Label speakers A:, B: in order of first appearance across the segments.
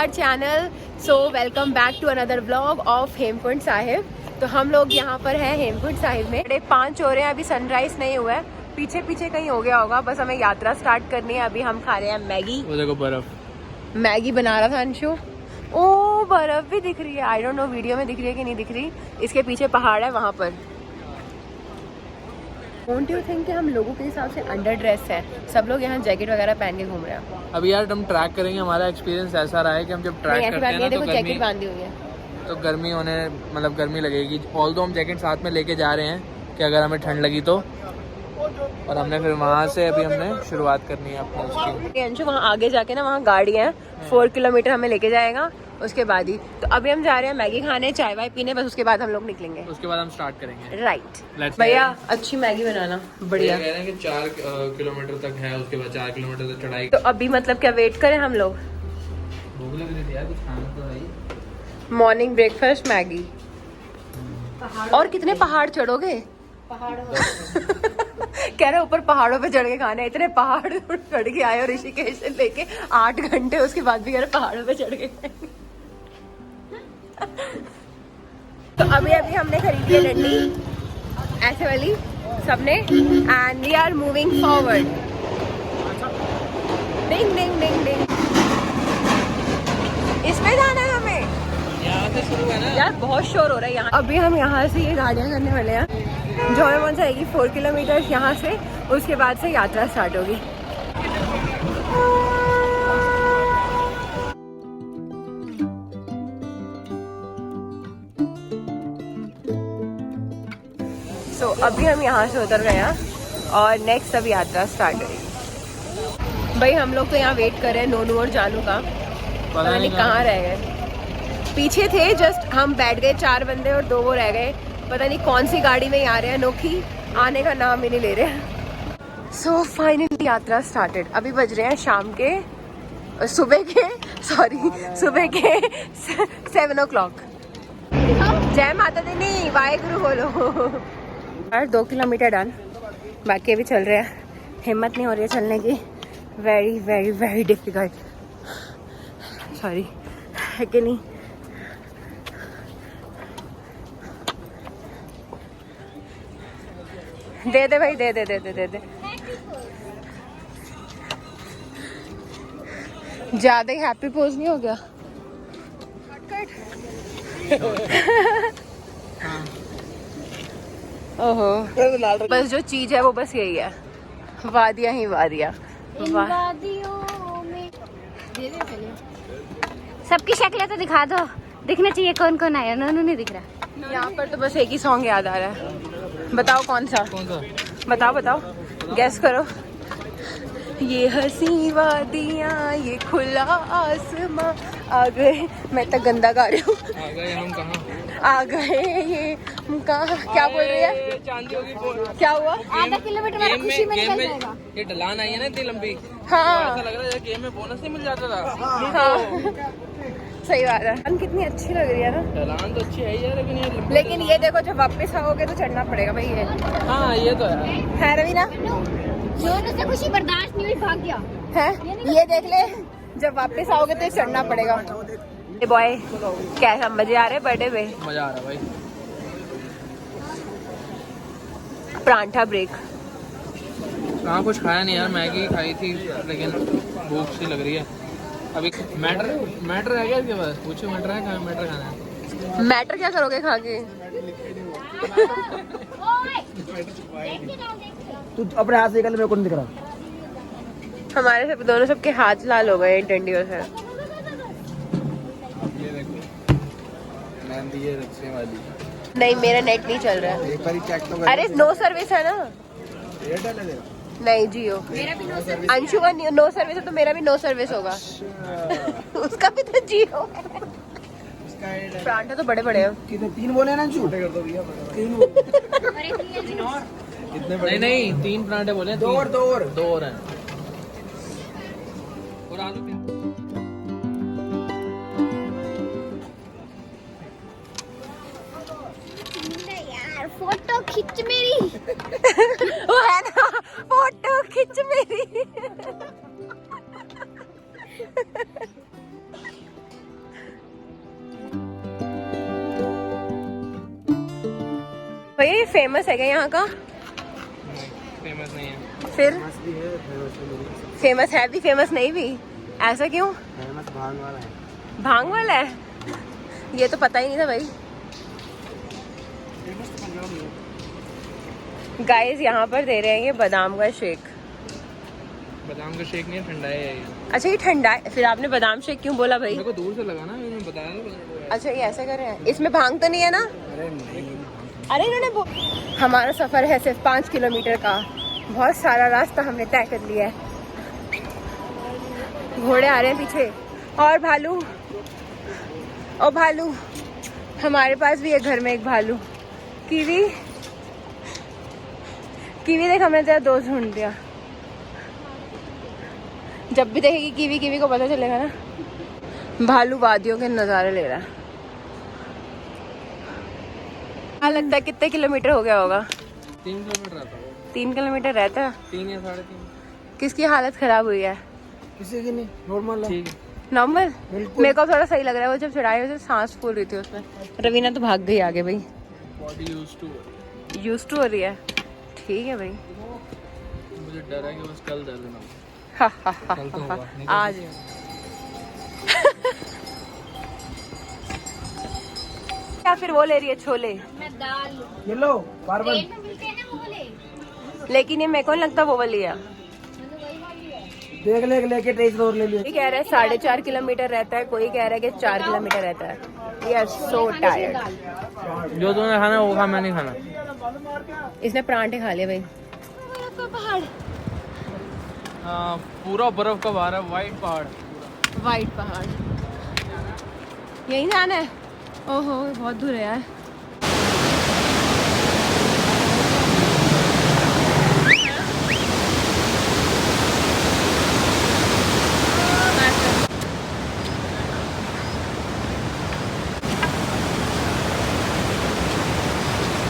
A: Our channel. So welcome back to another vlog of Hemkund Sahib. तो हम लोग यहाँ पर हैं हेमकुंड साहिब में। 5 हो रहे हैं, अभी सनराइज नहीं हुआ है, पीछे पीछे कहीं हो गया होगा। बस हमें यात्रा स्टार्ट करनी है। अभी हम खा रहे हैं मैगी।
B: वो देखो बर्फ,
A: मैगी बना रहा था अंशु। ओ बर्फ भी दिख रही है। आई डोंट नो वीडियो में दिख रही है कि नहीं दिख रही। इसके पीछे पहाड़ है वहाँ पर। डोंट यू थिंक कि हम लोगों के हिसाब से अंडर ड्रेस है? सब लोग यहाँ जैकेट वगैरह पहन के घूम रहे हैं।
B: अब यार हम ट्रैक करेंगे, हमारा एक्सपीरियंस ऐसा रहा है कि हम जब ट्रैक करते हैं ना
A: देखो जैकेट बांधी हुई है
B: तो गर्मी होने मतलब गर्मी लगेगी। ऑल्दो हम जैकेट साथ में लेके जा रहे हैं कि अगर हमें ठंड लगी तो। और हमने फिर वहाँ से अभी हमने शुरुआत करनी है अपने उसकी।
A: अंशु वहाँ आगे जाके ना वहाँ गाड़ी है, 4 किलोमीटर हमें लेके जाएगा उसके बाद ही। तो अभी हम जा रहे हैं मैगी खाने, चाय वाय पीने, बस उसके बाद हम लोग निकलेंगे।
B: उसके बाद हम स्टार्ट करेंगे।
A: राइट भैया, अच्छी मैगी बनाना बढ़िया।
B: कह रहे हैं कि 4 किलोमीटर तक है, उसके बाद 4 किलोमीटर तक चढ़ाई।
A: तो अभी मतलब क्या वेट करें हम लोग?
B: भूख लग रही थी यार, कुछ खाना तो है।
A: Morning breakfast Maggi. और कितने पहाड़ चढ़ोगे? कह रहे ऊपर पहाड़ों पे चढ़ के खाने। इतने पहाड़ चढ़ के आए और ऋषिकेश से लेके 8 घंटे, उसके बाद भी कह रहे पहाड़ों पे चढ़ के खाएंगे। तो अभी हमने खरीदी है डंडी ऐसे वाली सबने, and we are moving forward. Ding ding ding ding. इसमें जाना है हमें।
B: यहाँ से शुरू है ना
A: यार, बहुत शोर हो रहा है यहाँ। अभी हम यहाँ से ये गाड़ियाँ करने वाले हैं जो हमें पहुँच जाएगी 4 किलोमीटर यहाँ से। उसके बाद से यात्रा स्टार्ट होगी। तो अभी हम यहाँ से उतर गए हैं और नेक्स्ट अब यात्रा स्टार्ट करेगी। भाई हम लोग तो यहाँ वेट कर रहे हैं नोनू और जानू का। पता नहीं कहाँ रह गए। पीछे थे, जस्ट हम बैठ गए 4 बंदे और 2 वो रह गए। पता नहीं कौन सी गाड़ी में आ रहे हैं, नोखी आने का नाम ही नहीं ले रहे हैं। सो फाइनली यात्रा स्टार्टेड। अभी बज रहे हैं सुबह के 7 o'clock। जय माता दी, नहीं वाहेगुरु बोलो। यार 2 किलोमीटर डन, बाकी अभी चल रहे हैं। हिम्मत नहीं हो रही है चलने की। Very very very difficult. Sorry है कि नहीं। दे दे भाई, दे दे दे दे दे दे। ज्यादा ही हैप्पी पोज नहीं हो गया? ओहो, बस जो चीज है वो बस यही है, वादियाँ ही वादियाँ।
C: सबकी शक्लें तो दिखा दो, दिखना चाहिए कौन कौन आया। उन्होंने नहीं दिख रहा।
A: यहाँ पर तो बस एक ही सॉन्ग याद आ रहा है। बताओ कौन सा? बताओ गैस करो। ये हंसी वादियाँ, ये खुला आसमां, आ गए। मैं तो गंदा गा रही हूँ।
B: आ गए हम कहाँ?
A: आ गए ये कहाँ? क्या बोल रही है?
B: चांदी होगी।
A: क्या हुआ?
C: आधा किलोमीटर मेरा खुशी में निकल जाएगा।
B: ये ढलान आई है ना इतनी लंबी,
A: हाँ
B: ऐसा लग रहा है गेम में बोनस नहीं मिल जाता था।
A: हाँ सही बात है। कितनी अच्छी लग रही है ना।
B: ढलान तो अच्छी है यार,
A: लेकिन ये देखो, जब वापस आओगे तो चढ़ना पड़ेगा भाई। ये
B: हाँ ये तो
A: है रवीना।
C: जोर से खुशी बर्दाश्त नहीं हुई, भाग गया
A: है। ये देख ले, जब वापस आओगे तो चढ़ना पड़ेगा। बॉय कैसा मजे आ रहे हैं बर्थडे में?
B: मजा आ रहा है भाई।
A: परांठा ब्रेक।
B: कहाँ कुछ खाया नहीं यार, मैगी खाई थी लेकिन भूख सी लग रही है अभी। मैटर है क्या इसके पास? पूछो मैटर है, कहाँ मैटर खाना है?
A: मैटर क्या करोगे खा के?
D: तू अपने हाथ से निकाल, मेरे को नहीं दिख रहा।
A: हमारे सब दोनों सबके हाथ लाल हो गए डंडियों से।
B: ये देखो मेहंदी है रखने वाली।
A: नहीं मेरा नेट नहीं चल रहा है।
D: एक बार चेक तो
A: अरे नो सर्विस है ना।
D: एयरटेल है तेरा?
A: नहीं जियो। अंशु का नो सर्विस है तो मेरा भी नो सर्विस होगा। उसका भी तो जियो। परांठे तो बड़े बड़े हैं।
D: कितने? 3 बोले ना छोटे कर दो भैया। 3
B: नहीं 3 परांठे बोले।
D: 2 और
B: हैं। और आलू
C: यार फोटो खींच मेरी।
A: वो है ना, फोटो खींच मेरी। फेमस है क्या यहाँ का?
B: फेमस नहीं है।
A: फिर फेमस है भी, फेमस नहीं भी, ऐसा क्यों?
D: फेमस भांग वाला है।
A: भांग वाला है? ये तो पता ही नहीं था भाई। गाइस यहाँ पर दे रहे हैं ये बादाम का शेक।
B: बादाम का शेक नहीं है, ठंडा है ये।
A: अच्छा ये ठंडा है, फिर आपने बादाम शेक क्यों बोला भाई?
B: मेरे को दूर से लगा ना, मैंने बताया था।
A: अच्छा ये ऐसे कर रहे हैं, इसमें भांग तो नहीं है ना? अरे इन्होंने हमारा सफर है सिर्फ 5 किलोमीटर का, बहुत सारा रास्ता हमने तय कर लिया है। घोड़े आ रहे हैं पीछे और भालू, ओ भालू, हमारे पास भी है घर में एक भालू। कीवी, कीवी देख, हमने तेरा दोस्त ढूंढ दिया। जब भी देखेगी कीवी, कीवी को पता चलेगा ना। भालू वादियों के नज़ारे ले रहा है। क्या लगता है कितने किलोमीटर हो गया होगा?
B: 3 किलोमीटर रहता है।
A: 3 किलोमीटर रहता है?
B: 3 या 3.5।
A: किसकी हालत खराब हुई है?
D: किसी की नहीं, नॉर्मल है।
B: ठीक है।
A: नॉर्मल?
D: बिल्कुल।
A: मेरे को थोड़ा सही लग रहा है, वो जब चढ़ाई से सांस फूल रही थी उसमें। रवीना तो भाग गई आगे भाई।
B: बॉडी यूज्ड टू
A: हो रही है। ठीक है भाई।
B: मुझे डर है कि बस कल दर्द ना हो। कल तो होगा, नहीं तो
A: आज या फिर वो ले रही है छोले?
C: मैं दाल
D: ये लो बारबन।
C: ट्रेन में मिलते हैं ना वो ले।
A: लेकिन ये मेरे को नहीं लगता वो वाली है।
D: देख लेके टेस्ट और ले लियो।
A: कोई कह रहा है 4.5 किलोमीटर रहता है, कोई कह रहा है कि 4 किलोमीटर रहता है। We are so tired.
B: जो तूने खाना वो खा, मैं नहीं खाना।
A: इसने परांठे खा लिए भाई।
C: पहाड़
B: पूरा बर्फ का बाहर है, वाइट पहाड़।
A: वाइट पहाड़, यहीं जाना है? ओहो बहुत दूर है यार।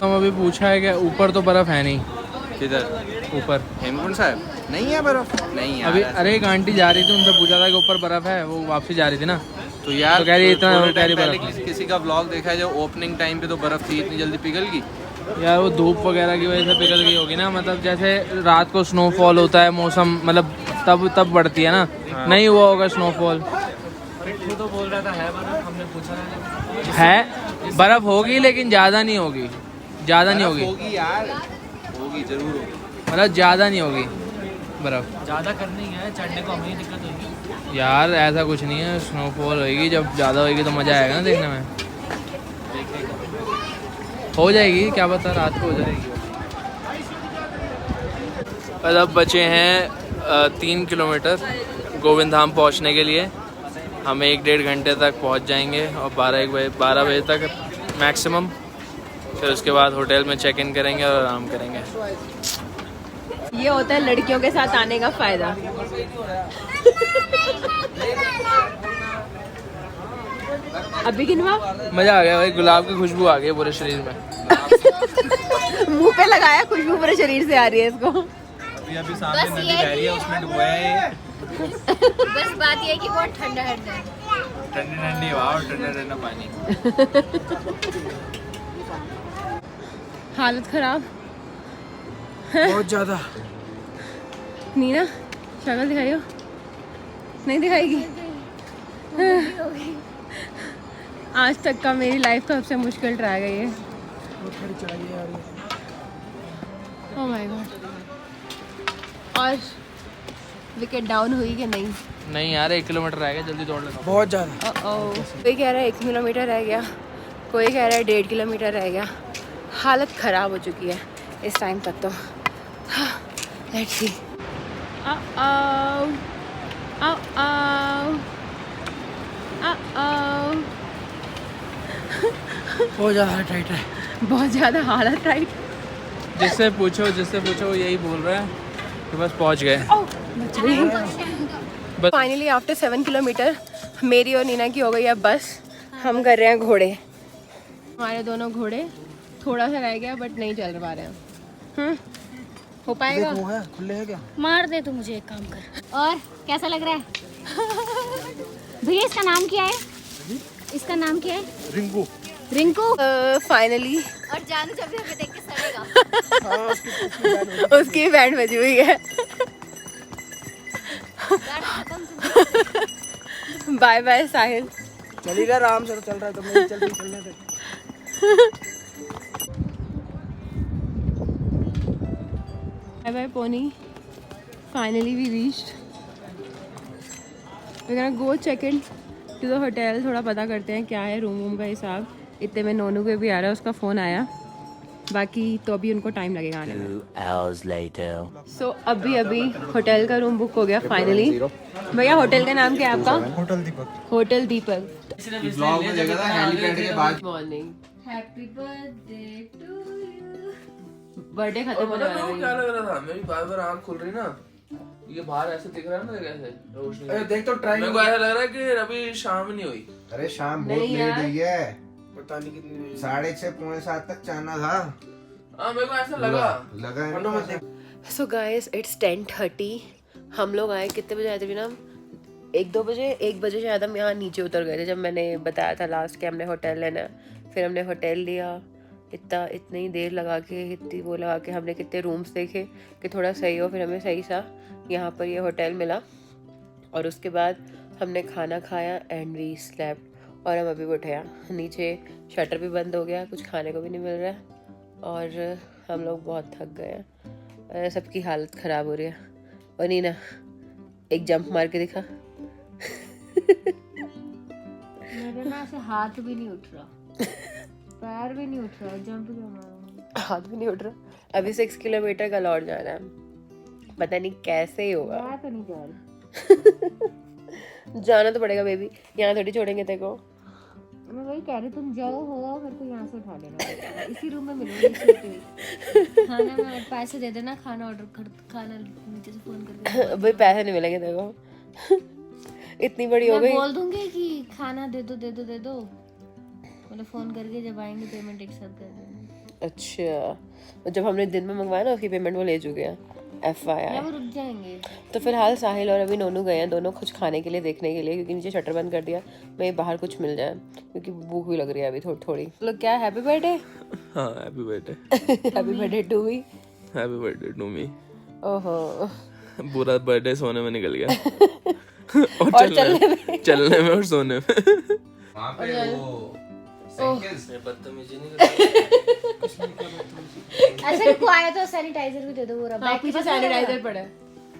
B: हम अभी पूछा है कि ऊपर तो बर्फ है नहीं।
E: किधर?
B: ऊपर
E: हेमकुंड साहब नहीं है बर्फ? नहीं यार,
B: अभी
E: ऐसा-
B: अरे एक आंटी जा रही थी, उनसे पूछा था कि ऊपर बर्फ है, वो वापसी जा रही थी ना।
E: तो यार
B: तो कह रही इतना
E: थोड़े
B: कह रही
E: टाइम पहले
B: बर्फ
E: किसी का ब्लॉग देखा है, जो ओपनिंग टाइम पे तो बर्फ थी, इतनी जल्दी पिघल गई।
B: यार वो धूप वगैरह की वजह से पिघल गई होगी ना, मतलब जैसे रात को स्नोफॉल होता है, मौसम मतलब तब बढ़ती है ना। नहीं हुआ होगा स्नोफॉल।
E: तो बोल रहा था है बर्फ, हमने पूछा
B: है बर्फ होगी, लेकिन ज़्यादा नहीं होगी, ज़्यादा नहीं होगी,
E: होगी यार, होगी जरूर होगी।
B: मतलब ज़्यादा नहीं होगी बर्फ।
E: ज़्यादा करनी है, चढ़ने को हमें दिक्कत होगी।
B: यार ऐसा कुछ नहीं है, स्नोफॉल होएगी, जब ज़्यादा होएगी तो मज़ा आएगा ना देखने में। हो जाएगी, क्या पता रात को हो जाएगी। अब बचे हैं 3 किलोमीटर गोविंद धाम पहुँचने के लिए। हम 1-1.5 घंटे तक पहुँच जाएंगे और 12 बजे तक मैक्सिमम। फिर उसके बाद होटल में चेक इन करेंगे और आराम करेंगे।
A: ये होता है लड़कियों के साथ आने का फायदा। अभी गिनवा।
B: मज़ा आ गया भाई, गुलाब की खुशबू आ गई पूरे शरीर में।
A: मुंह पे लगाया, खुशबू पूरे शरीर से आ रही है इसको।
E: अभी सामने नदी बह रही है, उसमें डूबा है।
C: बस बात ये है कि बहुत ठंडा है।
E: ठंडी ठंडी हवा और ठंडा ठंडा पानी।
A: हालत खराब
D: बहुत ज्यादा।
A: नीना शक्ल दिखाइयो। नहीं दिखाएगी। आज तक का मेरी लाइफ का सबसे मुश्किल ट्रैक है ये। Oh my God. और विकेट डाउन हुई कि नहीं?
B: नहीं यार, 1 किलोमीटर रह गया, जल्दी दौड़ लेना।
D: बहुत ज्यादा।
A: कोई कह रहा है 1 किलोमीटर रह गया, कोई कह रहा है 1.5 किलोमीटर रह गया। हालत ख़राब हो चुकी है इस टाइम तक तो। Let's see.
D: बहुत ज्यादा टाइट है।
A: बहुत ज़्यादा हालत टाइट।
B: जिससे पूछो वो यही बोल रहा है कि बस पहुंच गए।
A: फाइनली आफ्टर 7 किलोमीटर मेरी और नीना की हो गई है बस। हम कर रहे हैं घोड़े। हमारे दोनों घोड़े, थोड़ा सा रह गया बट नहीं चल पा रहे हैं। हो पाएगा?
D: वो है खुले है क्या?
C: मार दे तू मुझे एक काम कर। और कैसा लग रहा है भैया? इसका नाम क्या है? इसका नाम क्या है?
E: रिंकू।
C: रिंकू।
A: फाइनली
C: और जानू जब भी हमें देख के सड़ेगा।
A: उसकी बैंड बजी हुई है। बाय बाय साहिल।
D: चली रहा आराम से, तो चल रहा है तो मैं चल रही चलने दे।
A: Bye bye pony. Finally we reached. We're gonna go check in to the hotel. थोड़ा पता करते हैं क्या है रूम का हिसाब। इतने में नोनू के भी आ रहा है, उसका फ़ोन आया। बाकी तो अभी उनको टाइम लगेगा आने में।
F: 2 hours later.
A: सो अभी होटल का रूम बुक हो गया फाइनली। भैया होटल का नाम क्या है आपका?
D: Hotel Deepak.
A: Hotel Deepak.
E: Vlog में देखा था हेलीपैड के बाद।
A: Morning.
C: Happy birthday to you.
A: Birthday खत्म होने वाला है।
B: क्या लग रहा था, मेरी बार बार आँख खुल रही ना, ये बाहर ऐसे दिख रहा है ना, कैसे रोशनी।
E: अरे देख तो ट्राई।
B: मेरे को ऐसा लग रहा है कि अभी शाम नहीं हुई।
G: अरे शाम बहुत
A: नहीं
G: लेट
A: यार।
G: हुई है,
E: पता नहीं कितनी
G: 6:30 पौने 7 तक जाना था।
B: हाँ मेरे को ऐसा लगा
G: लगा
E: फोटो मत
G: है।
E: देख।
A: So guys it's 10:30। हम लोग आए कितने बजे आए थे ना? 1-2 बजे, 1 बजे शायद हम यहाँ नीचे उतर गए थे जब मैंने बताया था लास्ट कि हमने होटल लेना है। फिर हमने होटल लिया, इतनी देर लगा के, इतनी वो लगा के हमने कितने रूम्स देखे कि थोड़ा सही हो। फिर हमें सही सा यहाँ पर ये होटल मिला और उसके बाद हमने खाना खाया एंड वी स्लेप्ट। और हम अभी उठे हैं, नीचे शटर भी बंद हो गया, कुछ खाने को भी नहीं मिल रहा है और हम लोग बहुत थक गए हैं। सबकी हालत ख़राब हो रही है। और नीना एक जंप मार के दिखा।
C: मेरे ना ऐसे हाथ भी नहीं उठ रहा, पैर भी नहीं उठ रहा, जंप क्यों मारूं?
A: हाथ भी नहीं उठ रहा। अभी 6 किलोमीटर का लौट जाना है, पता नहीं कैसे ही होगा।
C: मैं तो नहीं जा रही।
A: जाना तो पड़ेगा बेबी, यहाँ थोड़ी छोड़ेंगे तेरे को।
C: मैं वही कह रही, तुम जाओ हो मेरे को यहाँ से उठा लेना, इसी रूम में मिलूंगी। खाना में पैसे दे देना, खाना ऑर्डर कर, खाना नीचे से फोन करके
A: भाई पैसे नहीं मिलेंगे तेरे को। इतनी बड़ी हो
C: मैं
A: गई।
C: बोल दूंगी कि खाना दे दो मतलब फोन करके जब आएंगे पेमेंट एक साथ कर देना।
A: अच्छा, जब हमने दिन में मंगवाया ना उसकी पेमेंट वो ले चुके हैं। FYI।
C: या वो रुक जाएंगे।
A: तो फिलहाल साहिल और अभी नोनू गए हैं, दोनों कुछ खाने के लिए देखने के लिए, क्योंकि नीचे शटर बंद कर दिया। मैं बाहर कुछ मिल जाए क्योंकि भूख भी लग रही है अभी थोड़ी। लोग क्या हैप्पी बर्थडे।
B: हाँ happy birthday.
A: Happy birthday to me.
B: Happy birthday to me.
A: ओहो,
B: पूरा बर्थडे सोने में निकल गया और चलने में और सोने में।
E: वहाँ पे वो
B: बदतमीजी नहीं
C: अच्छा रुको, आया तो सैनिटाइजर भी दे दो। पूरा बैग
A: पीछे सैनिटाइजर पड़ा है।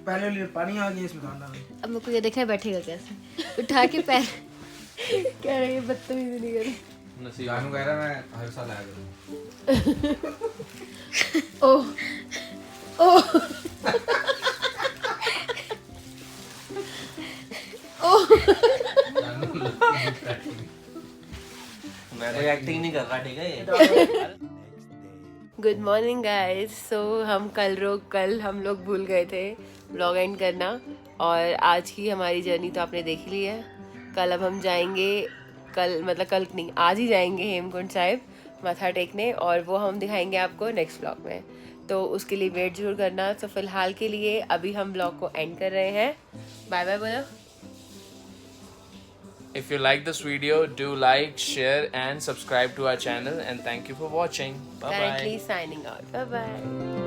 D: पहले लिए पानी आ गया इसमें डालना।
C: अब मेरे को ये देखना है बैठेगा कैसे, उठा के पैर।
A: कह रही है बदतमीजी नहीं करी।
E: जानू कह रहा मैं हर साल आया करूँ।
A: ओह ओह
B: मैं कोई एक्टिंग नहीं कर रहा, ठीक है।
A: Good morning guys. सो हम कल हम लोग भूल गए थे व्लॉग एंड करना, और आज की हमारी जर्नी तो आपने देख ली है। कल अब हम जाएंगे, कल नहीं, आज ही जाएंगे हेमकुंड साहिब माथा टेकने, और वो हम दिखाएंगे आपको नेक्स्ट व्लॉग में। तो उसके लिए वेट जरूर करना। तो फिलहाल के लिए अभी हम व्लॉग को एंड कर रहे हैं। बाय बाय बोलो।
B: If you like this video, do like, share and subscribe to our channel, and thank you for watching. Bye bye.
A: Currently signing out. Bye bye.